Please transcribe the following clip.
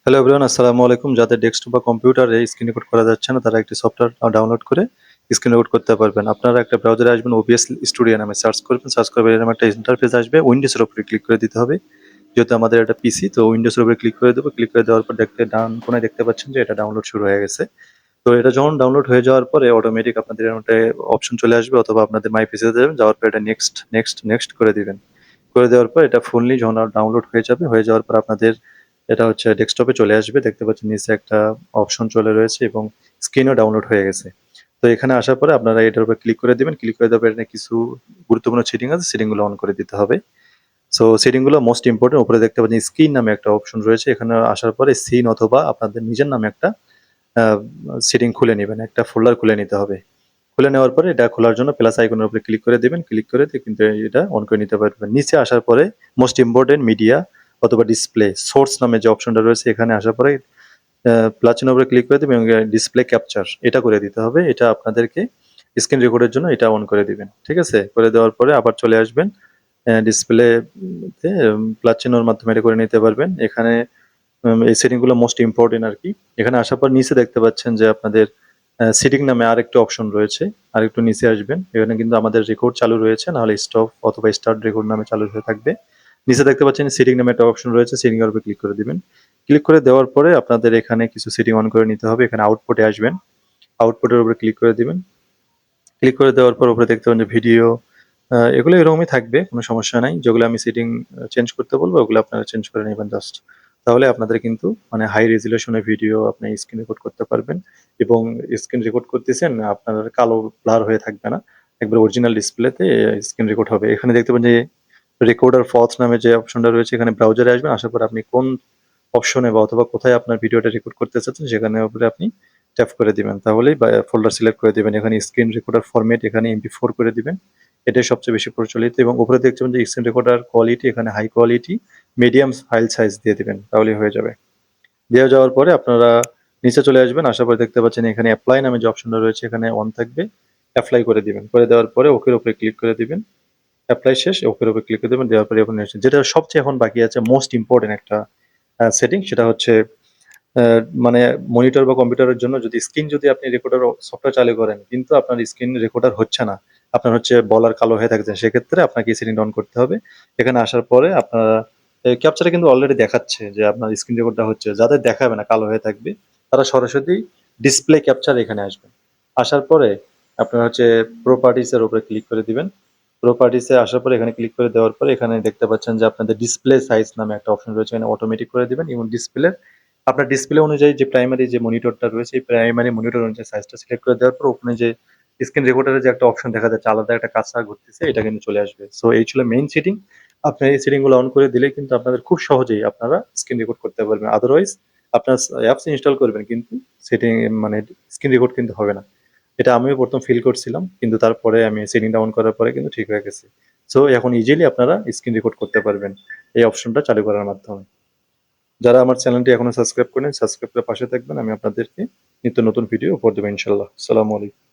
Hello everyone, আসসালামু আলাইকুম। যাদের ডেস্কটপ বা কম্পিউটারে স্ক্রিন রেকর্ড করা যাচ্ছে না, তারা একটি সফটওয়্যার ডাউনলোড করে স্ক্রিন রেকর্ড করতে পারবেন। আপনারা একটা ব্রাউজারে আসবেন, ওবিএস স্টুডিও নামে সার্চ করবেন। সার্চ করবেন, এরকম একটা ইন্টারফেস আসবে। উইন্ডোজের উপরে ক্লিক করে দিতে হবে। যেহেতু আমাদের এটা পিসি, তো উইন্ডোজের উপরে ক্লিক করে দেবো। ক্লিক করে দেওয়ার পর ডান কোনায় দেখতে পাচ্ছেন যে এটা ডাউনলোড শুরু হয়ে গেছে। তো এটা যখন ডাউনলোড হয়ে যাওয়ার পরে অটোমেটিক আপনাদের এরকম একটা অপশন চলে আসবে, অথবা আপনাদের মাই পিসিতে যাবেন, যাওয়ার পর এটা নেক্সট নেক্সট নেক্সট করে দিবেন। করে দেওয়ার পর এটা ফুললি যখন ডাউনলোড হয়ে যাবে, হয়ে যাওয়ার পর আপনাদের এটা হচ্ছে ডেস্কটপে চলে আসবে। দেখতে পাচ্ছেন নিচে একটা অপশন চলে রয়েছে এবং স্ক্রিনও ডাউনলোড হয়ে গেছে। তো এখানে আসার পরে আপনারা এটার উপর ক্লিক করে দিবেন। ক্লিক করে দেওয়ার পর এখানে কিছু গুরুত্বপূর্ণ সেটিং আছে, সেটিংগুলো অন করে দিতে হবে। সো সেটিংগুলো মোস্ট ইম্পর্টেন্ট। উপরে দেখতে পাচ্ছেন স্ক্রিন নামে একটা অপশন রয়েছে। এখানে আসার পরে সিন অথবা আপনাদের নিজের নামে একটা সেটিং খুলে নেবেন, একটা ফোল্ডার খুলে নিতে হবে। খুলে নেওয়ার পরে এটা খোলার জন্য প্লাস আইকনের উপরে ক্লিক করে দিবেন। ক্লিক করে দিয়ে কিন্তু এটা অন করে নিতে পারবেন। নিচে আসার পরে মোস্ট ইম্পর্টেন্ট মিডিয়া অথবা ডিসপ্লে সোর্স নামে যে অপশনটা রয়েছে, এখানে আসার পরে প্লাস চিহ্নের উপরে ক্লিক করে দিবেন এবং ডিসপ্লে ক্যাপচার এটা করে দিতে হবে। এটা আপনাদেরকে স্ক্রিন রেকর্ডের জন্য এটা অন করে দিবেন। ঠিক আছে? করে দেওয়ার পরে আবার চলে আসবেন ডিসপ্লেতে, প্লাস চিহ্নের মাধ্যমে এটা করে নিতে পারবেন। এখানে এই সেটিং গুলো মোস্ট ইম্পর্টেন্ট আর কি। এখানে আসার পর নিচে দেখতে পাচ্ছেন যে আপনাদের সেটিং নামে আরেকটা অপশন রয়েছে। আরেকটু নিচে আসবেন, এখানে কিন্তু আমাদের রেকর্ড চালু রয়েছে, নাহলে স্টপ অথবা স্টার্ট রেকর্ড নামে চালু হয়ে থাকবে। নিচে দেখতে পাচ্ছেন সেটিং নামে একটা অপশন রয়েছে, সেটিং এর উপর ক্লিক করে দিবেন। ক্লিক করে দেওয়ার পরে আপনাদের এখানে কিছু সেটিং অন করে নিতে হবে। এখানে আউটপুটে আসবেন, আউটপুটের উপরে ক্লিক করে দিবেন। ক্লিক করে দেওয়ার পর উপরে দেখতে পাবেন যে ভিডিও, এগুলো এরকমই থাকবে, কোনো সমস্যা নাই। যেগুলো আমি সেটিং চেঞ্জ করতে বলবো, ওগুলো আপনারা চেঞ্জ করে নেবেন জাস্ট। তাহলে আপনাদের কিন্তু মানে হাই রেজুলেশনের ভিডিও আপনি স্ক্রিন রেকর্ড করতে পারবেন। এবং স্ক্রিন রেকর্ড করতেছেন, আপনার কালো ব্লার হয়ে থাকবে না, একবার অরিজিনাল ডিসপ্লেতে স্ক্রিন রেকর্ড হবে। এখানে দেখতে পাবেন যে রেকর্ডার পথ নামে যে অপশনটা রয়েছে, এখানে ব্রাউজারে আসবেন। আসার পর আপনি কোন অপশনে বা অথবা কোথায় আপনার ভিডিওটা রেকর্ড করতে চাচ্ছেন, সেখানে উপরে আপনি ট্যাপ করে দিবেন। তাহলেই ফোল্ডার সিলেক্ট করে দিবেন। এখানে স্ক্রিন রেকর্ডার ফরম্যাট এখানে এমপি4 করে দিবেন। এটাই সবচেয়ে বেশি প্রচলিত। এবং উপরে দেখছেন যে স্ক্রিন রেকর্ডার কোয়ালিটি, এখানে high quality medium file size দিয়ে দিবেন, তাহলেই হয়ে যাবে। দেওয়া যাওয়ার পরে আপনারা নিচে চলে আসবেন। আসার পরে দেখতে পাচ্ছেন এখানে অ্যাপ্লাই নামে যে অপশনটা রয়েছে, এখানে অন থাকবে। অ্যাপ্লাই করে দিবেন। করে দেওয়ার পরে ওকের উপরে ক্লিক করে দিবেন। অ্যাপ্লাই শেষ, ওকের উপরে ক্লিক করে দেবেন। দেওয়ার পরে এখন যেটা সবচেয়ে এখন বাকি আছে, মোস্ট ইম্পর্টেন্ট একটা সেটিং, সেটা হচ্ছে মানে মনিটর বা কম্পিউটারের জন্য যদি স্ক্রিন যদি আপনি রেকর্ডার সফটওয়্যার চালু করেন, কিন্তু আপনার স্ক্রিন রেকর্ডার হচ্ছে না, আপনার হচ্ছে বলার কালো হয়ে থাকছে, সেক্ষেত্রে আপনাকে সেটিং অন করতে হবে। এখানে আসার পরে আপনারা ক্যাপচারে কিন্তু অলরেডি দেখাচ্ছে যে আপনার স্ক্রিন রেকর্ডটা হচ্ছে। যাদের দেখাবে না, কালো হয়ে থাকবে, তারা সরাসরি ডিসপ্লে ক্যাপচার এখানে আসবেন। আসার পরে আপনার হচ্ছে প্রপার্টিস এর উপরে ক্লিক করে দিবেন। প্রপার্টিসে আসার পরে এখানে ক্লিক করে দেওয়ার পরে এখানে দেখতে পাচ্ছেন যে আপনাদের ডিসপ্লে সাইজ নামে একটা অপশন রয়েছে, এখানে অটোমেটিক করে দিবেন। এবং ডিসপ্লে আপনার ডিসপ্লে অনুযায়ী যে প্রাইমারি যে মনিটরটা রয়েছে, এই প্রাইমারি মনিটর অনুযায়ী সাইজটা সিলেক্ট করে দেওয়ার পর ওখানে যে স্ক্রিন রেকর্ডারের যে একটা অপশন দেখা যাচ্ছে, আলাদা একটা কাঁচা ঘুরতেছে, এটা কিন্তু চলে আসবে। সো এই ছিল মেইন সেটিং। আপনি এই সেটিং গুলো অন করে দিলে কিন্তু আপনাদের খুব সহজেই আপনারা স্ক্রিন রেকর্ড করতে পারবেন। আদারওয়াইজ আপনার অ্যাপস ইনস্টল করবেন, কিন্তু সেটিং মানে স্ক্রিন রেকর্ড কিন্তু হবে না। এটা আমিও প্রথম ফিল করছিলাম, কিন্তু তারপরে আমি সেটিংটা অন করার পরে কিন্তু ঠিক হয়ে গেছে। সো এখন ইজিলি আপনারা স্ক্রিন রেকর্ড করতে পারবেন এই অপশনটা চালু করার মাধ্যমে। যারা আমার চ্যানেলটি এখনো সাবস্ক্রাইব করেন, সাবস্ক্রাইব করে পাশে থাকবেন। আমি আপনাদেরকে নিত্য নতুন ভিডিও উপহার দেবো ইনশাল্লাহ। আসসালামু আলাইকুম।